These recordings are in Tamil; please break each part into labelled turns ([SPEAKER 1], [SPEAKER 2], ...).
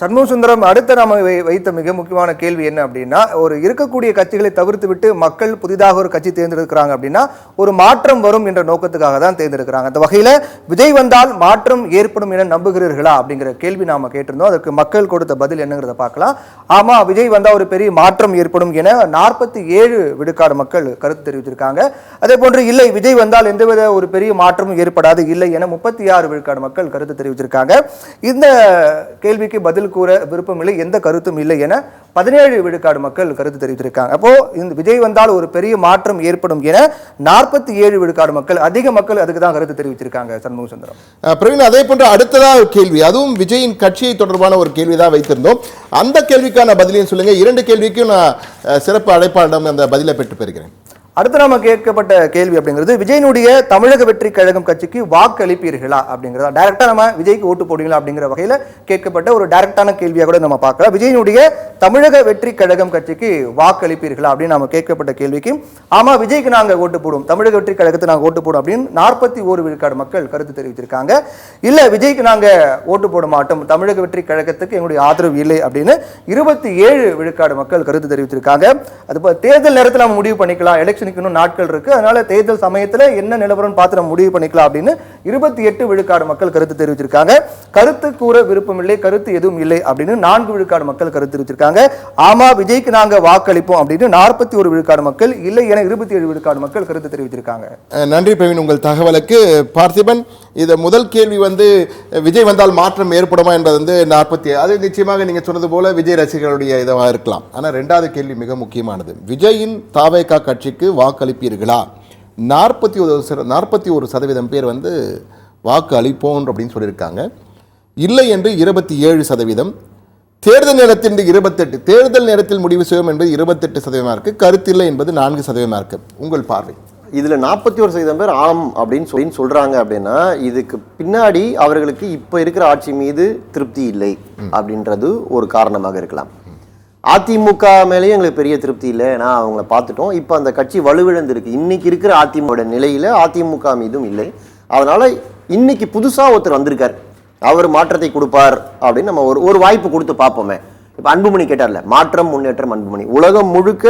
[SPEAKER 1] சண்முக சுந்தரம், அடுத்த நாம வைத்த மிக முக்கியமான கேள்வி என்ன அப்படின்னா, ஒரு இருக்கக்கூடிய கட்சிகளை தவிர்த்து விட்டு மக்கள் புதிதாக ஒரு கட்சி தேர்ந்தெடுக்கிறாங்க அப்படின்னா ஒரு மாற்றம் வரும் என்ற நோக்கத்துக்காக தான் தேர்ந்தெடுக்கிறாங்க. அந்த வகையில் விஜய் வந்தால் மாற்றம் ஏற்படும் என நம்புகிறீர்களா அப்படிங்கிற கேள்வி நாம கேட்டிருந்தோம். அதுக்கு மக்கள் கொடுத்த பதில் என்னங்கிறத பார்க்கலாம். ஆமா, விஜய் வந்தால் ஒரு பெரிய மாற்றம் ஏற்படும் என 47 விழுக்காடு மக்கள் கருத்து தெரிவித்திருக்காங்க. அதே போன்று இல்லை, விஜய் வந்தால் எந்தவித ஒரு பெரிய மாற்றமும் ஏற்படாது இல்லை என 36 விழுக்காடு மக்கள் கருத்து தெரிவித்திருக்காங்க. இந்த கேள்விக்கு பதில் கூற விருப்பம் இல்லை, எந்த கருத்தும் இல்லை என 17 விழுக்காடு மக்கள் கருத்து தெரிவித்திருக்காங்க. அப்போ இந்த விஜய் வந்தால் ஒரு பெரிய மாற்றம் ஏற்படும் என 47 விழுக்காடு மக்கள், அதிக மக்கள் அதுக்கு தான் கருத்து தெரிவித்திருக்காங்க. சண்முக சுந்தரம்.
[SPEAKER 2] பிரவீன், அதே போன்ற அடுத்ததா ஒரு கேள்வி, அதுவும் விஜயின் கட்சியை தொடர்பான ஒரு கேள்வி தான் வைத்திருந்தோம். அந்த கேள்விக்கான பதிலையும் சொல்லுங்க. 2 கேள்விக்கும் நான் சிறப்பு அழைப்பாளரிடம் அந்த பதிலை பெற்று பெறுகிறேன்.
[SPEAKER 1] அடுத்து நாம கேட்கப்பட்ட கேள்வி அப்படிங்கிறது, விஜயனுடைய தமிழக வெற்றி கழகம் கட்சிக்கு வாக்கு அளிப்பீர்களா அப்படிங்கிறதா. டைரக்டா நம்ம விஜய்க்கு ஓட்டு போடுவீங்களா அப்படிங்கிற வகையில கேட்கப்பட்ட ஒரு டைரக்டான கேள்வியாக கூட நம்ம பார்க்கலாம். விஜயனுடைய தமிழக வெற்றி கழகம் கட்சிக்கு வாக்கு அளிப்பீர்களா அப்படின்னு நம்ம கேட்கப்பட்ட கேள்விக்கு ஆமா, விஜய்க்கு நாங்க ஓட்டு போடுவோம், தமிழக வெற்றி கழகத்தை நாங்க ஓட்டு போடுவோம் அப்படின்னு 41 விழுக்காடு மக்கள் கருத்து தெரிவித்திருக்காங்க. இல்ல, விஜய்க்கு நாங்க ஓட்டு போட மாட்டோம், தமிழக வெற்றி கழகத்துக்கு எங்களுடைய ஆதரவு இல்லை அப்படின்னு 27 விழுக்காடு மக்கள் கருத்து தெரிவித்திருக்காங்க. அது தேர்தல் நேரத்தில் நம்ம முடிவு பண்ணிக்கலாம், எலெக்ஷனுக்கு இன்னும் நாட்கள் இருக்கு, அதனால தேர்தல் சமயத்துல என்ன நிலவரம் பார்த்து நம்ம முடிவு பண்ணிக்கலாம் அப்படின்னு 28 விழுக்காடு மக்கள் கருத்து தெரிவிச்சிருக்காங்க. கருத்து கூற விருப்பம் இல்லை, கருத்து எதுவும் இல்லை அப்படின்னு 4 விழுக்காடு மக்கள் கருத்து தெரிவிச்சிருக்காங்க. ஆமா, விஜய்க்கு நாங்க வாக்களிப்போம் அப்படின்னு 41 விழுக்காடு மக்கள், இல்லை என 27 விழுக்காடு மக்கள் கருத்து தெரிவிச்சிருக்காங்க.
[SPEAKER 2] நன்றி பிரவீன் உங்கள் தகவலுக்கு. பார்த்திபன், இது முதல் கேள்வி விஜய் வந்தால் மாற்றம் ஏற்படுமா என்பது 40, அது நிச்சயமாக நீங்க சொன்னது போல விஜய் ரசிகர்களுடைய இதுவாக இருக்கலாம். ஆனால் 2வது கேள்வி மிக முக்கியமானது, விஜயின் தாவேகா கட்சிக்கு வாக்களிப்பீர்களா? 41% பேர் வாக்கு அளிப்போம் அப்படின்னு சொல்லியிருக்காங்க. இல்லை என்று 27%, தேர்தல் நேரத்தில் 28, தேர்தல் நேரத்தில் முடிவு செய்வோம் என்பது 28% இருக்கு, கருத்தில்லை என்பது 4% இருக்கு. உங்கள் பார்வை?
[SPEAKER 3] இதுல 41% பேர் ஆம் அப்படின்னு சொல்றாங்க. அப்படின்னா இதுக்கு பின்னாடி அவர்களுக்கு இப்ப இருக்கிற ஆட்சி மீது திருப்தி இல்லை அப்படின்றது ஒரு காரணமாக இருக்கலாம். அதிமுக மேலேயும் எங்களுக்கு பெரிய திருப்தி இல்லை, ஏன்னா அவங்கள பார்த்துட்டோம். இப்போ அந்த கட்சி வலுவிழந்து இருக்கு. இன்னைக்கு இருக்கிற அதிமுக நிலையில அதிமுக மீதும் இல்லை. அதனால இன்னைக்கு புதுசா ஒருத்தர் வந்திருக்கார், அவர் மாற்றத்தை கொடுப்பார் அப்படின்னு நம்ம ஒரு வாய்ப்பு கொடுத்து பார்ப்போமே. இப்போ அன்புமணி கேட்டார்ல, மாற்றம் முன்னேற்றம் அன்புமணி. உலகம் முழுக்க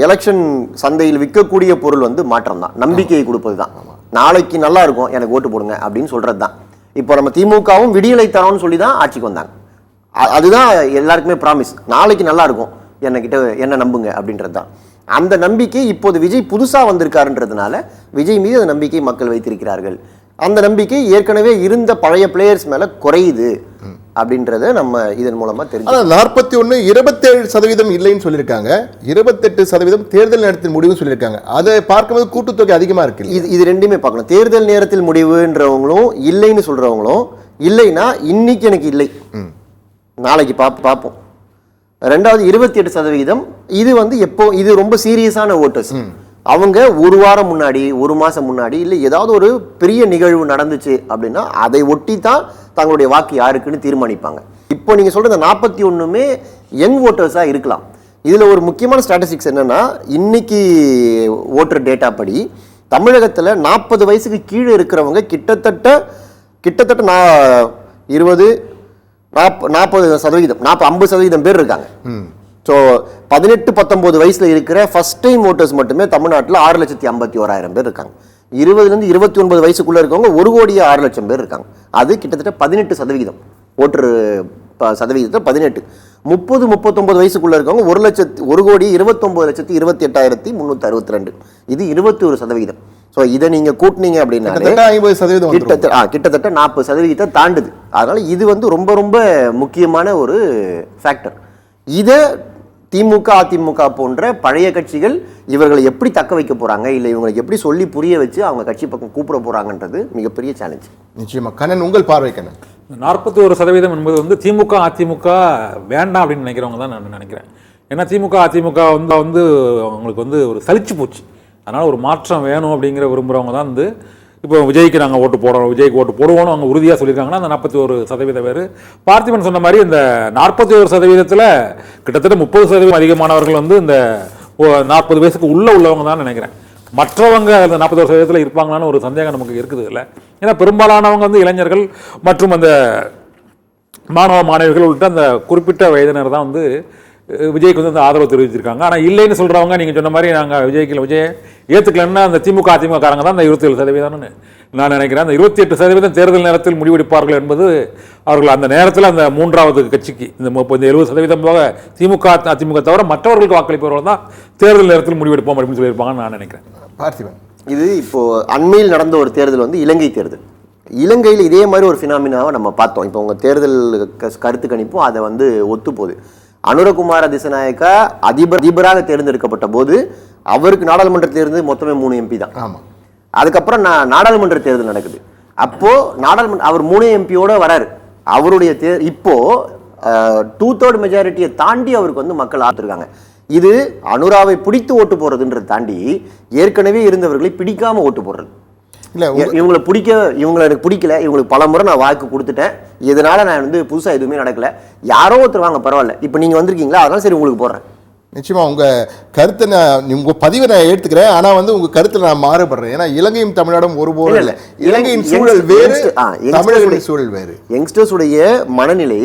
[SPEAKER 3] எலெக்ஷன் சந்தையில் விற்கக்கூடிய பொருள் மாற்றம் தான், நம்பிக்கையை கொடுப்பது தான். நாளைக்கு நல்லா இருக்கும், எனக்கு ஓட்டு போடுங்க அப்படின்னு சொல்றது தான். இப்போ நம்ம திமுகவும் விடியலை தரோம்னு சொல்லி தான் ஆட்சிக்கு வந்தாங்க. அதுதான் எல்லாருக்குமே ப்ராமிஸ், நாளைக்கு நல்லா இருக்கும், என்ன நம்புங்க அப்படின்றது தான். அந்த நம்பிக்கை இப்போது விஜய் புதுசா வந்திருக்காருன்றதுனால விஜய் மீது அந்த நம்பிக்கை மக்கள் வைத்திருக்கிறார்கள். அந்த நம்பிக்கை ஏற்கனவே இருந்த பழைய பிளேயர்ஸ் மேல குறையுது அப்படின்றத நம்ம இதன் மூலமா தெரிஞ்சு.
[SPEAKER 2] 41 27% இல்லைன்னு சொல்லியிருக்காங்க, 28% தேர்தல் நேரத்தில் முடிவு சொல்லியிருக்காங்க. அதை பார்க்கும்போது கூட்டுத்தொகை அதிகமா இருக்கு.
[SPEAKER 3] இது ரெண்டுமே பார்க்கணும். தேர்தல் நேரத்தில் முடிவுன்றவங்களும் இல்லைன்னு சொல்றவங்களும், இல்லைன்னா இன்னைக்கு எனக்கு இல்லை, நாளைக்கு பார்ப்போம். 2வது 28%, இது எப்போ, இது ரொம்ப சீரியஸான ஓட்டர்ஸ். அவங்க ஒரு வாரம் முன்னாடி, ஒரு மாசம் முன்னாடி, இல்லை ஏதாவது ஒரு பெரிய நிகழ்வு நடந்துச்சு அப்படின்னா அதை ஒட்டி தான் தங்களுடைய வாக்கு யாருக்குன்னு தீர்மானிப்பாங்க. இப்போ நீங்க சொல்ற 41மே யங் ஓட்டர்ஸா இருக்கலாம். இதுல ஒரு முக்கியமான ஸ்டாட்டிஸ்டிக்ஸ் என்னன்னா, இன்னைக்கு ஓட்டர் டேட்டா படி தமிழகத்துல 40 வயசுக்கு கீழே இருக்கிறவங்க கிட்டத்தட்ட 20 40% 50% பேர் இருக்காங்க. ஸோ 18-19 வயசுல இருக்கிற ஃபர்ஸ்ட் டைம் ஓட்டர்ஸ் மட்டுமே தமிழ்நாட்டில் 6,51,000 பேர் இருக்காங்க. 20 to 29 வயசுக்குள்ள இருக்கவங்க 1,06,00,000 பேர் இருக்காங்க. அது கிட்டத்தட்ட 18% ஓட்டர் சதவீதத்தை 18. 30-39 வயசுக்குள்ள இருக்கவங்க 1,29,28,362. இது 21%. ஸோ இதை நீங்க கூட்டினீங்க அப்படின்னா கிட்டத்தட்ட 40% தாண்டுது. அதனால இது ரொம்ப ரொம்ப முக்கியமான ஒரு ஃபேக்டர். இதை திமுக அதிமுக போன்ற பழைய கட்சிகள் இவர்களை எப்படி தக்க வைக்க போறாங்க, இல்லை இவங்களுக்கு எப்படி சொல்லி புரிய வச்சு அவங்க கட்சி பக்கம் கூப்பிட போறாங்கன்றது மிகப்பெரிய சேலஞ்ச்.
[SPEAKER 2] நிச்சயமா. கண்ணன், உங்கள் பார்வை கண்ணன்?
[SPEAKER 4] 41% என்பது திமுக அதிமுக வேண்டாம் அப்படின்னு நினைக்கிறவங்க தான் நான் நினைக்கிறேன். ஏன்னா திமுக அதிமுக அவங்களுக்கு ஒரு சலிச்சு போச்சு. அதனால ஒரு மாற்றம் வேணும் அப்படிங்கிற விரும்புகிறவங்க தான் இப்போ விஜய்க்கு நாங்கள் ஓட்டு போடுறோம், விஜய்க்கு ஓட்டு போடுவோம்னு அவங்க உறுதியாக சொல்லியிருக்காங்கன்னா அந்த 41% பேர். பார்த்திபன் சொன்ன மாதிரி இந்த 41%-ல் கிட்டத்தட்ட 30% அதிகமானவர்கள் இந்த 40 வயசுக்கு உள்ளவங்க தான் நினைக்கிறேன். மற்றவங்க அந்த 41% இருப்பாங்களான்னு ஒரு சந்தேகம் நமக்கு இருக்குது இல்லை. ஏன்னா பெரும்பாலானவங்க இளைஞர்கள் மற்றும் அந்த மாணவ மாணவிகள் உள்ளிட்ட அந்த குறிப்பிட்ட வயதினர் தான் வந்து விஜய்க்கு வந்து அந்த ஆதரவு தெரிவிச்சிருக்காங்க. ஆனால் இல்லைன்னு சொல்கிறவங்க நீங்கள் சொன்ன மாதிரி நாங்கள் விஜயை ஏற்றுக்கலன்னா அந்த திமுக அதிமுக காரங்க தான் அந்த 27% நான் நினைக்கிறேன். அந்த 28% தேர்தல் நேரத்தில் முடிவெடுப்பார்கள் என்பது அவர்கள் அந்த நேரத்தில் அந்த மூன்றாவது கட்சிக்கு இந்த 70% போக திமுக அதிமுக தவிர மற்றவர்களுக்கு வாக்களிப்பவர்கள் தான் தேர்தல் நேரத்தில் முடிவெடுப்போம் அப்படின்னு சொல்லியிருப்பாங்கன்னு நான் நினைக்கிறேன்.
[SPEAKER 2] பார்த்திபன்,
[SPEAKER 3] இது இப்போ அண்மையில் நடந்த ஒரு தேர்தல் வந்து இலங்கை தேர்தல். இலங்கையில் இதே மாதிரி ஒரு ஃபினாமினாவை நம்ம பார்த்தோம். இப்போ உங்கள் தேர்தல் கருத்து கணிப்பும் அதை வந்து ஒத்து போகுது. அனுரகுமார திசநாயக்கா அதிபராக தேர்ந்தெடுக்கப்பட்ட போது அவருக்கு நாடாளுமன்ற தேர்தல் மொத்தமே 3 MP தான்.
[SPEAKER 2] ஆமாம்.
[SPEAKER 3] அதுக்கப்புறம் நாடாளுமன்ற தேர்தல் நடக்குது. அப்போ நாடாளுமன்ற அவர் 3 MPயோட வராரு. அவருடைய இப்போ 2/3 மெஜாரிட்டியை தாண்டி அவருக்கு வந்து மக்கள் ஆத்திருக்காங்க. இது அனுராவை பிடித்து ஓட்டு போறதுன்றதை தாண்டி ஏற்கனவே இருந்தவர்களை பிடிக்காம ஓட்டு போடுறது.
[SPEAKER 2] இல்லை,
[SPEAKER 3] இவங்களை எனக்கு பிடிக்கல, இவங்களுக்கு பல முறை நான் வாக்கு கொடுத்துட்டேன், இதனால நான் வந்து புதுசா எதுவுமே நடக்கல, யாரோ ஒருத்தர் வாங்க பரவாயில்ல, இப்போ நீங்க வந்திருக்கீங்களா அதனால சரி உங்களுக்கு போடுறேன்.
[SPEAKER 2] நிச்சயமா உங்க கருத்தை உங்க பதிவை நான் ஏற்றுக்கிறேன். ஆனா வந்து உங்க கருத்துல நான் மாறுபடுறேன். ஏன்னா இலங்கையும் தமிழ்நாடும் ஒருபோது
[SPEAKER 3] இல்ல.
[SPEAKER 2] இலங்கையின் சூழல் வேறு, தமிழகத்தின் சூழல் வேறு.
[SPEAKER 3] யங்ஸ்டர்ஸ் உடைய மனநிலை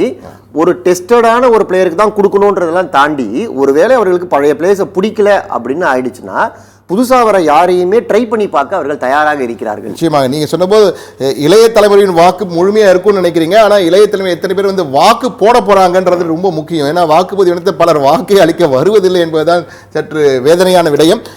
[SPEAKER 3] ஒரு டெஸ்டடான ஒரு பிளேயருக்கு தான் கொடுக்கணுன்றதெல்லாம் தாண்டி ஒருவேளை அவர்களுக்கு பழைய பிளேயர்ஸை பிடிக்கல அப்படின்னு ஆயிடுச்சுன்னா புதுசா வர யாரையுமே ட்ரை பண்ணி பார்க்க அவர்கள் தயாராக இருக்கிறார்கள்.
[SPEAKER 2] நிச்சயமாக நீங்க சொன்னபோது இளைய தலைமுறையின் வாக்கு முழுமையா இருக்கும்னு நினைக்கிறீங்க. ஆனா இளைய தலைமுறை எத்தனை பேர் வந்து வாக்கு போட போறாங்கன்றது ரொம்ப முக்கியம். ஏன்னா வாக்குப்பதிவு பலர் வாக்கை அளிக்க வருவதில்லை என்பதுதான் சற்று வேதனையான விடயம்.